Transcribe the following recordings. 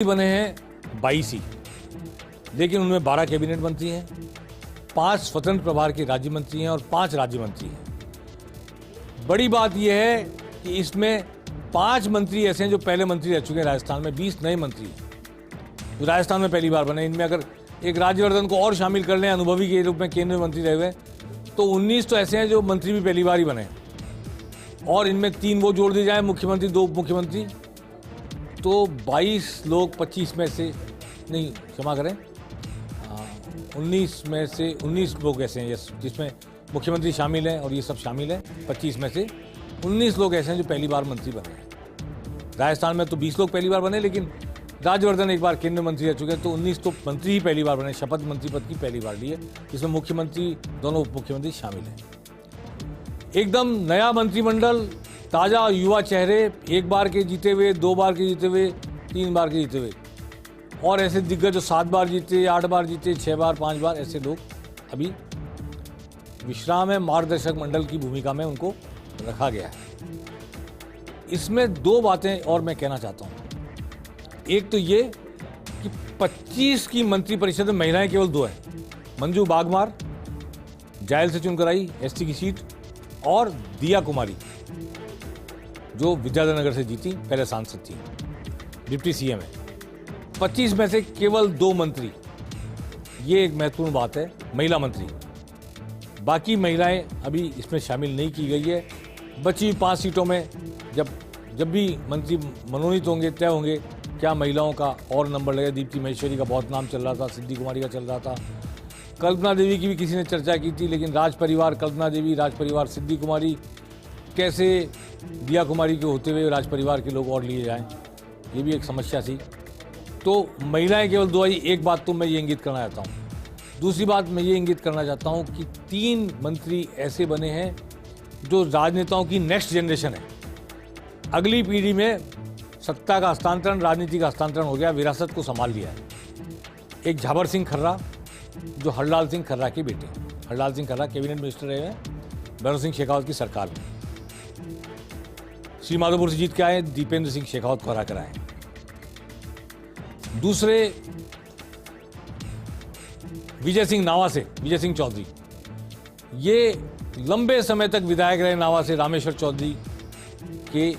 बने हैं 22 ही, लेकिन उनमें 12 कैबिनेट मंत्री हैं, 5 स्वतंत्र प्रभार के राज्य मंत्री हैं और 5 राज्य मंत्री हैं। बड़ी बात यह है कि इसमें 5 मंत्री ऐसे हैं जो पहले मंत्री रह चुके हैं राजस्थान में, 20 नए मंत्री हैं जो राजस्थान में पहली बार बने। इनमें अगर एक राज्यवर्धन को और शामिल कर लें, अनुभवी के रूप में केंद्रीय मंत्री रहे हुए, तो 19 तो ऐसे हैं जो मंत्री भी पहली बार ही बने हैं। और इनमें 3 वो जोड़ दिए जाए, मुख्यमंत्री 2 उप मुख्यमंत्री, तो 22 लोग 25 में से नहीं, क्षमा करें, 19 में से 19 लोग ऐसे हैं जिसमें मुख्यमंत्री शामिल हैं और ये सब शामिल हैं। 25 में से 19 लोग ऐसे हैं जो पहली बार मंत्री बने हैं। राजस्थान में तो 20 लोग पहली बार बने, लेकिन राज्यवर्धन एक बार केंद्रीय मंत्री रह चुके हैं, तो 19 तो मंत्री ही पहली बार बने, शपथ मंत्री पद की पहली बार लिए, जिसमें मुख्यमंत्री, दोनों उप मुख्यमंत्री शामिल हैं। एकदम नया मंत्रिमंडल, ताजा और युवा चेहरे, 1 बार के जीते हुए, 2 बार के जीते हुए, 3 बार के जीते हुए, और ऐसे दिग्गज जो 7 बार जीते, 8 बार जीते, 6 बार, 5 बार, ऐसे लोग अभी विश्राम है, मार्गदर्शक मंडल की भूमिका में उनको रखा गया है। इसमें 2 बातें और मैं कहना चाहता हूँ। एक तो ये कि 25 की मंत्रिपरिषद में महिलाएं केवल 2 हैं, मंजू बागमार जायल से चुनकर आई एसटी की सीट, और दिया कुमारी जो विद्याधर नगर से जीती, पहले सांसद थी, डिप्टी सीएम है। 25 में से केवल 2 मंत्री, ये एक महत्वपूर्ण बात है, महिला मंत्री। बाकी महिलाएं अभी इसमें शामिल नहीं की गई है। बची 5 सीटों में जब भी मंत्री मनोनीत होंगे, तय होंगे, क्या महिलाओं का और नंबर लगेगा। दीप्ति महेश्वरी का बहुत नाम चल रहा था, सिद्धि कुमारी का चल रहा था, कल्पना देवी की भी किसी ने चर्चा की थी, लेकिन राज परिवार कल्पना देवी, राज परिवार सिद्धि कुमारी, कैसे दिया कुमारी के होते हुए राज परिवार के लोग और लिए जाएं, ये भी एक समस्या थी। तो महिलाएं केवल 2 आई। एक बात तो मैं ये इंगित करना चाहता हूँ। दूसरी बात मैं ये इंगित करना चाहता हूँ कि 3 मंत्री ऐसे बने हैं जो राजनेताओं की नेक्स्ट जनरेशन है। अगली पीढ़ी में सत्ता का हस्तांतरण, राजनीति का हस्तांतरण हो गया, विरासत को संभाल लिया है। एक झाबर सिंह खर्रा जो हरलाल सिंह खर्रा के बेटे, हरलाल सिंह खर्रा कैबिनेट मिनिस्टर रहे हैं भैरव सिंह शेखावत की सरकार में। श्री माधोपुर से जीत के आए, दीपेंद्र सिंह शेखावत को हरा कर आए। दूसरे विजय सिंह नावा से, विजय सिंह चौधरी, ये लंबे समय तक विधायक रहे नावा से, रामेश्वर चौधरी के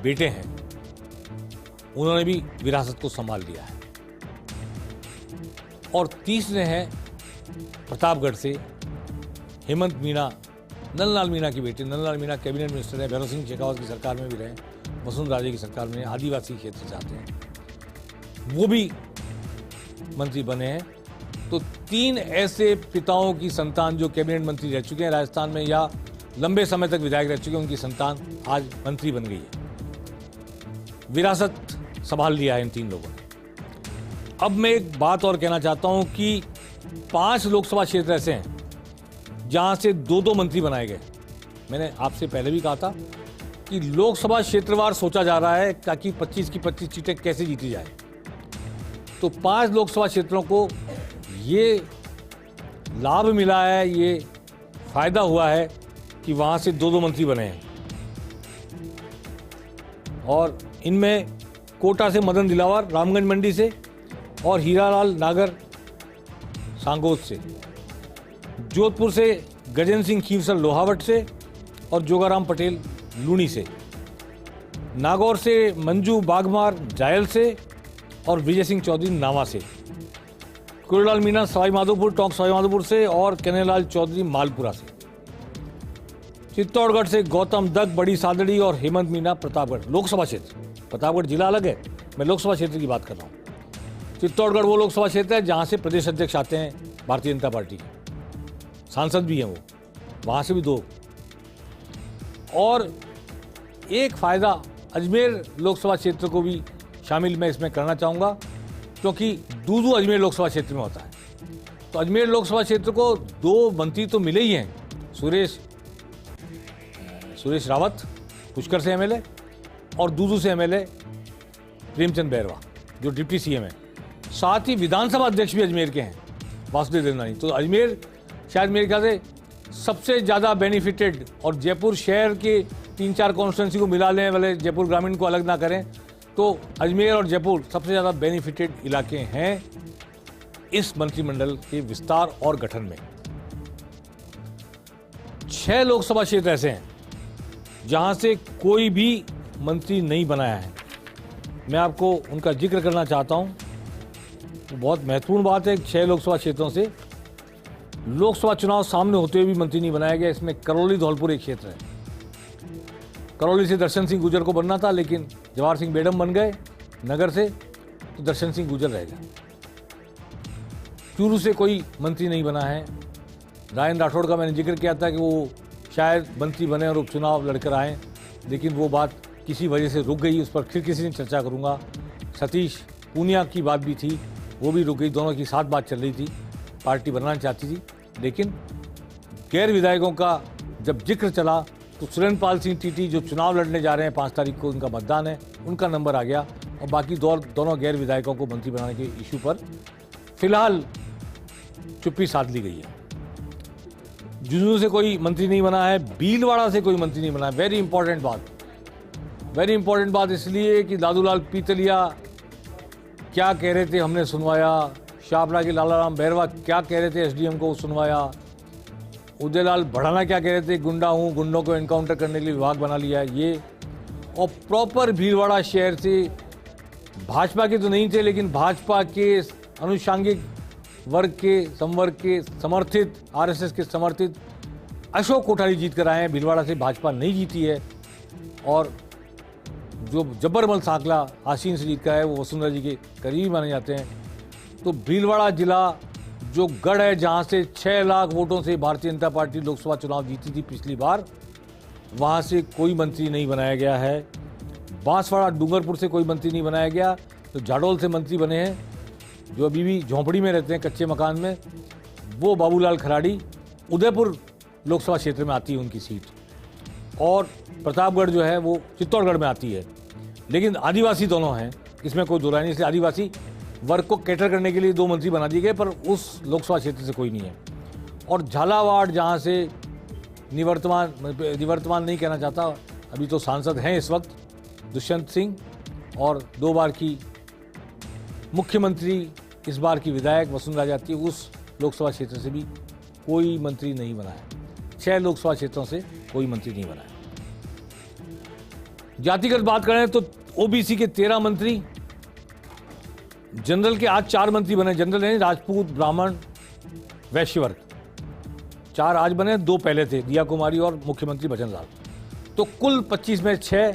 बेटे हैं। उन्होंने भी विरासत को संभाल लिया है। और तीसरे हैं प्रतापगढ़ से हेमंत मीणा, नंदलाल मीणा की बेटी। नंदलाल मीणा कैबिनेट मिनिस्टर है, भैरव सिंह शेखावत की सरकार में भी रहे, वसुंधरा राजे की सरकार में, आदिवासी क्षेत्र से आते हैं, वो भी मंत्री बने हैं। तो 3 ऐसे पिताओं की संतान जो कैबिनेट मंत्री रह चुके हैं राजस्थान में, या लंबे समय तक विधायक रह चुके हैं, उनकी संतान आज मंत्री बन गई है। विरासत संभाल लिया है इन 3 लोगों ने। अब मैं एक बात और कहना चाहता हूं कि 5 लोकसभा क्षेत्र ऐसे हैं जहां से 2-2 मंत्री बनाए गए। मैंने आपसे पहले भी कहा था कि लोकसभा क्षेत्रवार सोचा जा रहा है ताकि 25 की 25 सीटें कैसे जीती जाए। तो 5 लोकसभा क्षेत्रों को ये लाभ मिला है, ये फायदा हुआ है कि वहां से 2-2 मंत्री बने हैं। और इनमें कोटा से मदन दिलावर, रामगंज मंडी से, और हीरालाल नागर सांगोद से, जोधपुर से गजेंद्र सिंह खीवसर लोहावट से, और जोगाराम पटेल लूणी से, नागौर से मंजू बागमार जायल से, और विजय सिंह चौधरी नावा से, कुरलाल मीणा सवाई माधोपुर, टोंक सवाई माधोपुर से, और कन्हैयालाल चौधरी मालपुरा से। चित्तौड़गढ़ से गौतम दत्त बड़ी सादड़ी, और हेमंत मीणा प्रतापगढ़ लोकसभा क्षेत्र। प्रतापगढ़ जिला अलग है, मैं लोकसभा क्षेत्र की बात कर रहा हूँ। चित्तौड़गढ़ वो लोकसभा क्षेत्र है जहाँ से प्रदेश अध्यक्ष आते हैं भारतीय जनता पार्टी के, सांसद भी हैं वो, वहाँ से भी 2। और एक फायदा अजमेर लोकसभा क्षेत्र को भी शामिल मैं इसमें करना चाहूँगा, क्योंकि दूदू अजमेर लोकसभा क्षेत्र में होता है। तो अजमेर लोकसभा क्षेत्र को 2 मंत्री तो मिले ही हैं, सुरेश रावत पुष्कर से एमएलए, और दूदू से एमएलए प्रेमचंद बैरवा जो डिप्टी सीएम है। साथ ही विधानसभा अध्यक्ष भी अजमेर के हैं, वासुदेव देवनानी। तो अजमेर शायद मेरे ख्याल से सबसे ज़्यादा बेनिफिटेड, और जयपुर शहर के 3-4 कॉन्स्टिट्यूंसी को मिला लें, वाले जयपुर ग्रामीण को अलग ना करें, तो अजमेर और जयपुर सबसे ज़्यादा बेनिफिटेड इलाके हैं इस मंत्रिमंडल के विस्तार और गठन में। 6 लोकसभा क्षेत्र ऐसे हैं जहां से कोई भी मंत्री नहीं बनाया है। मैं आपको उनका जिक्र करना चाहता हूं। तो बहुत महत्वपूर्ण बात है, 6 लोकसभा क्षेत्रों से लोकसभा चुनाव सामने होते हुए भी मंत्री नहीं बनाया गया। इसमें करौली धौलपुर एक क्षेत्र है। करौली से दर्शन सिंह गुर्जर को बनना था, लेकिन जवाहर सिंह बेडम बन गए नगर से, तो दर्शन सिंह गुर्जर रह गए। चूरू से कोई मंत्री नहीं बना है। रायन राठौड़ का मैंने जिक्र किया था कि वो शायद मंत्री बने और उपचुनाव लड़कर आए, लेकिन वो बात किसी वजह से रुक गई। उस पर फिर किसी दिन चर्चा करूंगा। सतीश पूनिया की बात भी थी, वो भी रुक गई। दोनों की साथ बात चल रही थी, पार्टी बनाना चाहती थी, लेकिन गैर विधायकों का जब जिक्र चला तो सुरेंद्रपाल सिंह टीटी जो चुनाव लड़ने जा रहे हैं 5 तारीख को, उनका मतदान है, उनका नंबर आ गया और बाकी दोनों गैर विधायकों को मंत्री बनाने के इशू पर फिलहाल चुप्पी साध ली गई है। झुंझुनू से कोई मंत्री नहीं बना है, भीलवाड़ा से कोई मंत्री नहीं बना है। वेरी इंपॉर्टेंट बात इसलिए कि दादूलाल पीतलिया क्या कह रहे थे हमने सुनवाया, शाहपुरा के लालाराम बैरवा क्या कह रहे थे एसडीएम को सुनवाया, उदयलाल भड़ाना क्या कह रहे थे गुंडा हूँ, गुंडों को एनकाउंटर करने के लिए विभाग बना लिया है ये। और प्रॉपर भीलवाड़ा शहर से भाजपा के तो नहीं थे, लेकिन भाजपा के अनुषांगिक वर्ग के संवर्ग के समर्थित, आरएसएस के समर्थित अशोक कोठारी जीत कर आए हैं। भीलवाड़ा से भाजपा नहीं जीती है। और जो जब्बरमल सांकला आशीन से जीत का है, वो वसुंधरा जी के करीबी माने जाते हैं। तो भीलवाड़ा जिला जो गढ़ है, जहां से 6 लाख वोटों से भारतीय जनता पार्टी लोकसभा चुनाव जीती थी पिछली बार, वहां से कोई मंत्री नहीं बनाया गया है। बांसवाड़ा डूंगरपुर से कोई मंत्री नहीं बनाया गया। तो जाडौल से मंत्री बने हैं, जो अभी भी झोंपड़ी में रहते हैं, कच्चे मकान में, वो बाबूलाल खराड़ी। उदयपुर लोकसभा क्षेत्र में आती है उनकी सीट, और प्रतापगढ़ जो है वो चित्तौड़गढ़ में आती है। लेकिन आदिवासी दोनों हैं, इसमें कोई दो राय नहीं, इसलिए आदिवासी वर्ग को कैटर करने के लिए 2 मंत्री बना दिए गए, पर उस लोकसभा क्षेत्र से कोई नहीं है। और झालावाड़, जहाँ से निवर्तमान नहीं कहना चाहता, अभी तो सांसद हैं इस वक्त दुष्यंत सिंह, और 2 बार की मुख्यमंत्री, इस बार की विधायक वसुंधरा जाती है, उस लोकसभा क्षेत्र से भी कोई मंत्री नहीं बना है। 6 लोकसभा क्षेत्रों से कोई मंत्री नहीं बना है। जातिगत बात करें तो ओबीसी के 13 मंत्री, जनरल के आज 4 मंत्री बने। जनरल यानी राजपूत, ब्राह्मण, वैश्य वर्ग, 4 आज बने, 2 पहले थे, दिया कुमारी और मुख्यमंत्री भजनलाल। तो कुल 25 में 6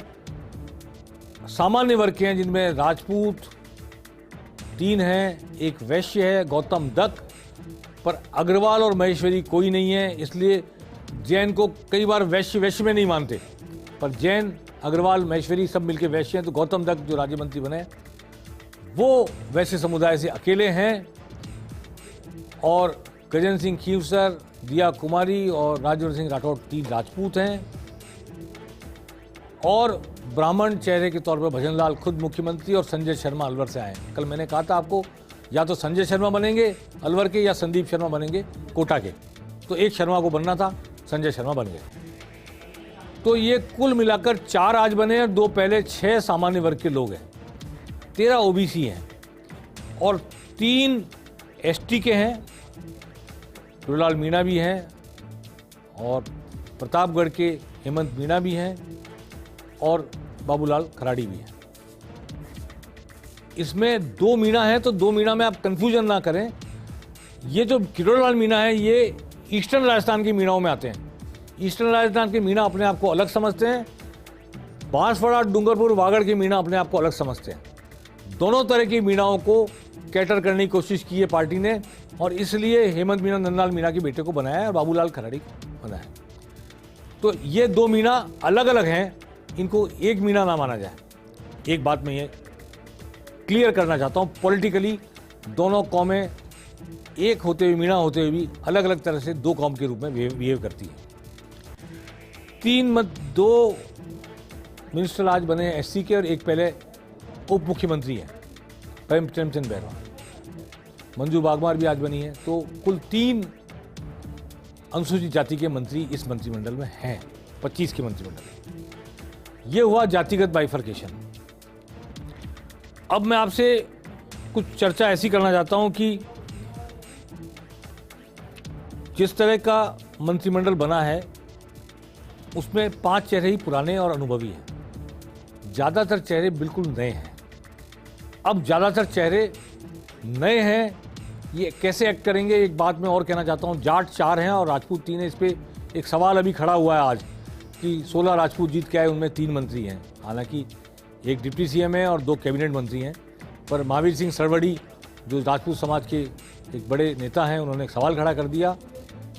सामान्य वर्ग के हैं, जिनमें राजपूत 3 हैं, एक वैश्य है गौतम दत्त, पर अग्रवाल और महेश्वरी कोई नहीं है। इसलिए जैन को कई बार वैश्य में नहीं मानते, पर जैन, अग्रवाल, महेश्वरी सब मिलके वैश्य हैं। तो गौतम दत्त जो राज्य मंत्री बने, वो वैश्य समुदाय से अकेले हैं। और गजेंद्र सिंह खीवसर, दिया कुमारी और राजवर्धन सिंह राठौड़ 3 राजपूत हैं। और ब्राह्मण चेहरे के तौर पर भजनलाल खुद मुख्यमंत्री, और संजय शर्मा अलवर से आए हैं। कल मैंने कहा था आपको, या तो संजय शर्मा बनेंगे अलवर के, या संदीप शर्मा बनेंगे कोटा के। तो एक शर्मा को बनना था, संजय शर्मा बन गए। तो ये कुल मिलाकर 4 आज बने हैं, 2 पहले, 6 सामान्य वर्ग के लोग हैं, 13 ओबीसी हैं, और 3 एसटी के हैं। गुरुलाल मीणा भी हैं, और प्रतापगढ़ के हेमंत मीणा भी हैं, और बाबूलाल खराड़ी भी हैं। इसमें 2 मीणा हैं, तो 2 मीणा में आप कंफ्यूजन ना करें। ये जो किरोड़लाल मीणा है, ये ईस्टर्न राजस्थान की मीणाओं में आते हैं। ईस्टर्न राजस्थान के मीणा अपने आप को अलग समझते हैं, बांसवाड़ा, डूंगरपुर, वागड़ के मीणा अपने आप को अलग समझते हैं। दोनों तरह की मीणाओं को कैटर करने की कोशिश की है पार्टी ने, और इसलिए हेमंत मीणा नंदलाल मीणा के बेटे को बनाया है और बाबूलाल खराड़ी को बनाया है। तो ये 2 मीणा अलग अलग हैं, इनको एक मीणा ना माना जाए। एक बात मैं ये क्लियर करना चाहता हूँ, पॉलिटिकली दोनों कौमें एक होते हुए, मीणा होते हुए भी अलग अलग तरह से 2 कौम के रूप में बिहेव करती है। 2 मिनिस्टर आज बने एससी के, और एक पहले उप मुख्यमंत्री हैं प्रेमचंद बैरवा। मंजू बागमार भी आज बनी है। तो कुल 3 अनुसूचित जाति के मंत्री इस मंत्रिमंडल में हैं, 25 के मंत्रिमंडल में। ये हुआ जातिगत बाइफर्केशन। अब मैं आपसे कुछ चर्चा ऐसी करना चाहता हूं कि जिस तरह का मंत्रिमंडल बना है उसमें 5 चेहरे ही पुराने और अनुभवी हैं, ज़्यादातर चेहरे बिल्कुल नए हैं। अब ज़्यादातर चेहरे नए हैं, ये कैसे एक्ट करेंगे? एक बात मैं और कहना चाहता हूँ, जाट 4 हैं और राजपूत 3 हैं। इस पर एक सवाल अभी खड़ा हुआ है आज कि 16 राजपूत जीत के आए, उनमें 3 मंत्री हैं। हालांकि एक डिप्टी सीएम है और 2 कैबिनेट मंत्री हैं, पर महावीर सिंह सरवड़ी जो राजपूत समाज के एक बड़े नेता हैं, उन्होंने एक सवाल खड़ा कर दिया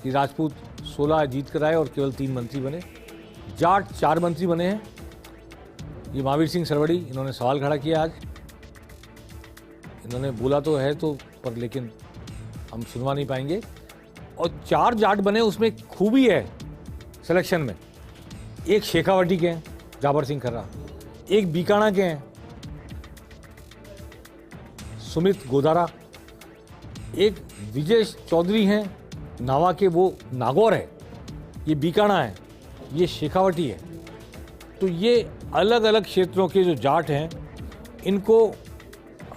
कि राजपूत 16 जीत कर आए और केवल 3 मंत्री बने, जाट 4 मंत्री बने हैं। ये महावीर सिंह सरवड़ी इन्होंने सवाल खड़ा किया आज। इन्होंने बोला तो है तो, पर लेकिन हम सुनवा नहीं पाएंगे। और 4 जाट बने, उसमें खूबी है सिलेक्शन में। एक शेखावटी के हैं जाबर सिंह खर्रा, एक बीकाना के हैं सुमित गोदारा, एक विजय चौधरी हैं नावा के, वो नागौर है, ये बीकाना है, ये शेखावटी है। तो ये अलग अलग क्षेत्रों के जो जाट हैं, इनको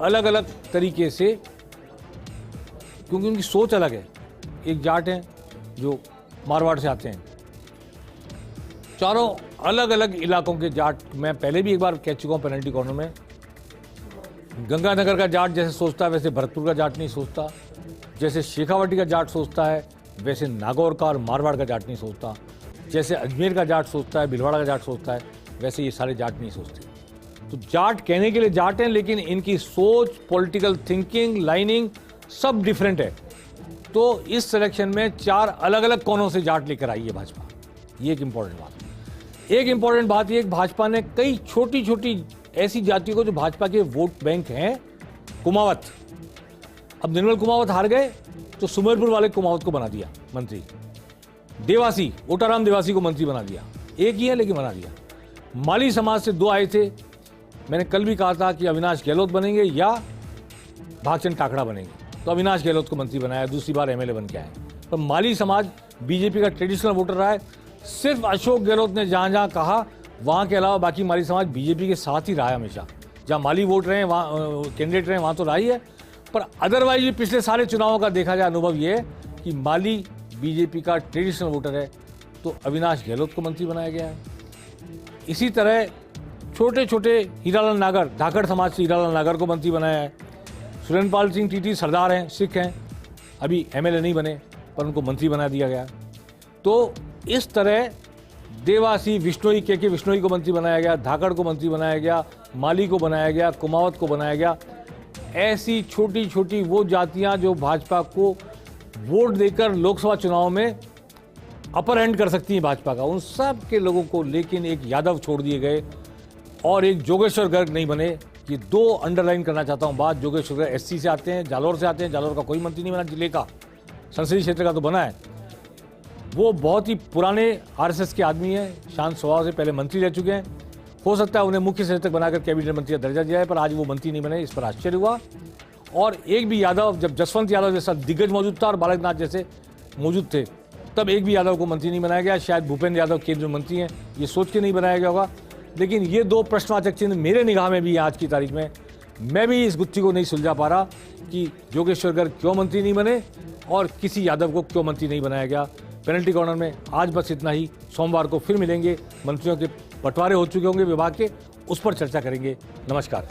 अलग अलग तरीके से, क्योंकि उनकी सोच अलग है। एक जाट हैं जो मारवाड़ से आते हैं। चारों अलग अलग इलाकों के जाट, मैं पहले भी एक बार कह चुका हूँ पेनल्टी कॉर्नर में, गंगानगर का जाट जैसे सोचता है वैसे भरतपुर का जाट नहीं सोचता, जैसे शेखावटी का जाट सोचता है वैसे नागौर का और मारवाड़ का जाट नहीं सोचता, जैसे अजमेर का जाट सोचता है, भीलवाड़ा का जाट सोचता है, वैसे ये सारे जाट नहीं सोचते। तो जाट कहने के लिए जाट हैं, लेकिन इनकी सोच, पॉलिटिकल थिंकिंग, लाइनिंग सब डिफरेंट है। तो इस सिलेक्शन में 4 अलग अलग कोनों से जाट लेकर आई है भाजपा। ये एक इंपॉर्टेंट बात है। एक इंपॉर्टेंट बात ये, भाजपा ने कई छोटी छोटी ऐसी जातियों को जो भाजपा के वोट बैंक हैं, कुमावत, अब निर्मल कुमावत हार गए तो सुमेरपुर वाले कुमावत को बना दिया मंत्री, देवासी, ओटाराम देवासी को मंत्री बना दिया, एक ही है लेकिन बना दिया। माली समाज से 2 आए थे, मैंने कल भी कहा था कि अविनाश गहलोत बनेंगे या भागचंद टाकड़ा बनेंगे, तो अविनाश गहलोत को मंत्री बनाया, दूसरी बार एमएलए बन के आए। पर माली समाज बीजेपी का ट्रेडिशनल वोटर रहा है, सिर्फ अशोक गहलोत ने जहां जहां कहा, वहां के अलावा बाकी माली समाज बीजेपी के साथ ही रहा है हमेशा। जहां माली वोट रहे हैं, वहां कैंडिडेट रहे हैं, वहां तो रहा ही है। पर अदरवाइज पिछले सारे चुनावों का देखा जाए अनुभव ये है कि माली बीजेपी का ट्रेडिशनल वोटर है, तो अविनाश गहलोत को मंत्री बनाया गया है। इसी तरह छोटे छोटे हीरालाल नागर, धाकड़ समाज से हीरालाल नागर को मंत्री बनाया है। सुरेंद्रपाल सिंह टीटी सरदार हैं, सिख हैं, अभी एमएलए नहीं बने, पर उनको मंत्री बना दिया गया। तो इस तरह देवासी, विश्नोई, के विश्नोई को मंत्री बनाया गया, धाकड़ को मंत्री बनाया गया, माली को बनाया गया, कुमावत को बनाया गया। ऐसी छोटी छोटी वो जातियां जो भाजपा को वोट देकर लोकसभा चुनाव में अपर हैंड कर सकती हैं भाजपा का, उन सब के लोगों को लेकिन एक यादव छोड़ दिए गए और एक जोगेश्वर गर्ग नहीं बने। ये 2 अंडरलाइन करना चाहता हूं बात। जोगेश्वर गर्ग एससी से आते हैं, जालौर से आते हैं, जालौर का कोई मंत्री नहीं बना, जिले का संसदीय क्षेत्र का तो बना है। वो बहुत ही पुराने आरएसएस के आदमी हैं, शांत स्वभाव से, पहले मंत्री रह चुके हैं। हो सकता है उन्हें मुख्य सचेतक बनाकर कैबिनेट मंत्री का दर्जा दिया है, पर आज वो मंत्री नहीं बने, इस पर आश्चर्य हुआ। और एक भी यादव, जब जसवंत यादव जैसा दिग्गज मौजूद था और बालकनाथ जैसे मौजूद थे, तब एक भी यादव को मंत्री नहीं बनाया गया। शायद भूपेंद्र यादव केंद्रीय मंत्री हैं, ये सोच के नहीं बनाया गया होगा। लेकिन ये 2 प्रश्नवाचक चिन्ह मेरे निगाह में भी आज की तारीख में, मैं भी इस गुत्थी को नहीं सुलझा पा रहा कि जोगेश्वर गर्ग क्यों मंत्री नहीं बने और किसी यादव को क्यों मंत्री नहीं बनाया गया। पेनल्टी कॉर्नर में आज बस इतना ही। सोमवार को फिर मिलेंगे, मंत्रियों के बंटवारे हो चुके होंगे विभाग के, उस पर चर्चा करेंगे। नमस्कार।